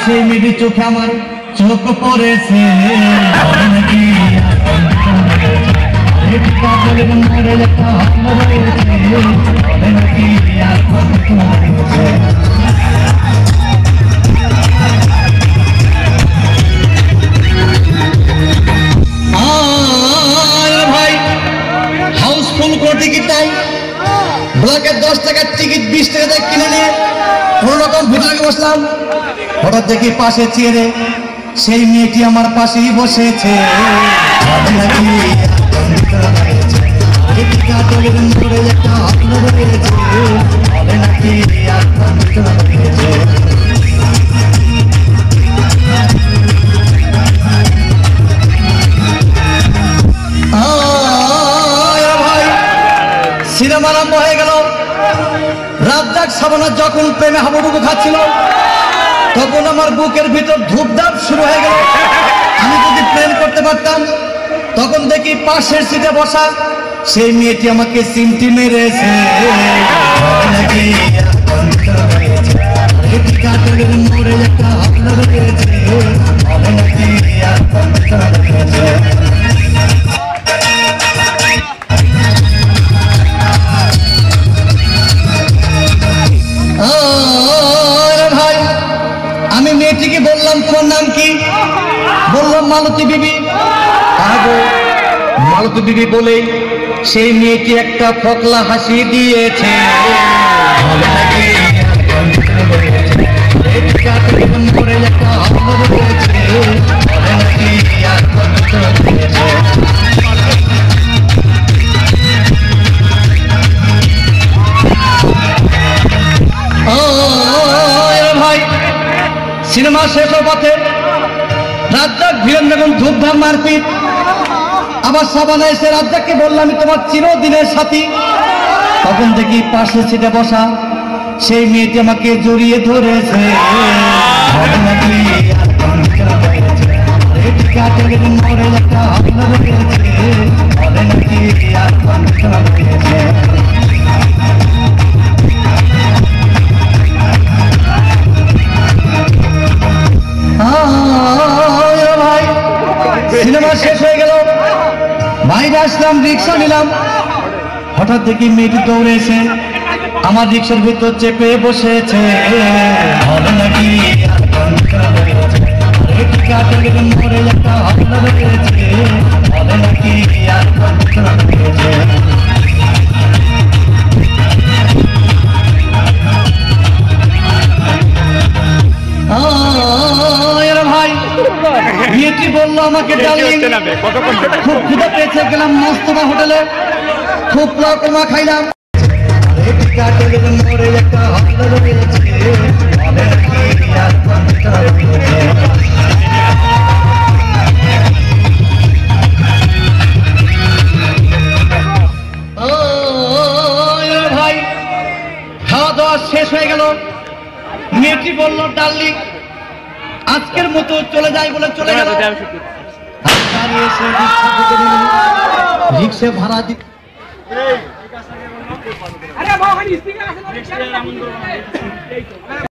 সেই মেয়েটি চোখে আমার চোখ পড়েছে ভাই হাউসফুল করে টিকিট নাই ব্লকের 10 টাকার টিকিট 20 টাকা দিয়ে কিনে নিয়ে কোন রকম ভিতরে বসলাম। হঠাৎ দেখি পাশে চেয়ারে সেই মেয়েটি আমার পাশেই বসেছে। সিনেমা আরম্ভ হয়ে গেল। রাজ্জাক সাবানা যখন প্রেমে হাবুডুবু খাচ্ছিল তখন আমার বুকের ভিতর ধূপধাপ শুরু হয়ে গেল। আমি যদি প্রেম করতে পারতাম তখন দেখি পাশের সিটে বসা সেই মেয়েটি আমাকে সিমটি মেরেছে। আমি মেয়েটিকে বললাম তোমার নাম কি? বললাম মালতী বিবি। মালতী বিবি বলে সেই মেয়েটি একটা ফকলা হাসি দিয়েছে। ভাই সিনেমা শেষ হওয়ার পথে রাজ্জাক ভিলেন বেগম ধূপধাম মারপিট। আবার সাবানা এসে রাজ্জাককে বললাম আমি তোমার চিরদিনের সাথী। তখন দেখি পাশে সিটে বসা সেই মেয়েটি আমাকে জড়িয়ে ধরেছে। সিনেমা শেষ হয়ে গেল, বাইরে আসলাম, রিক্সা নিলাম। হঠাৎ দেখি মেয়েটি দৌড়ে এসে আমার রিক্সার ভিতর চেপে বসেছে। ভাই মেয়েটি বললো আমাকে খুব খিদে পেয়েছে, গেলাম মস্তবা হোটেলে, খুব রকমা খাইলাম। ভাই খাওয়া দাওয়া শেষ হয়ে গেল। মেয়েটি বলল ডার্লিং আজকের মতো চলে যাই বলে চলে গেল। রিক্সা ভাড়া দিতে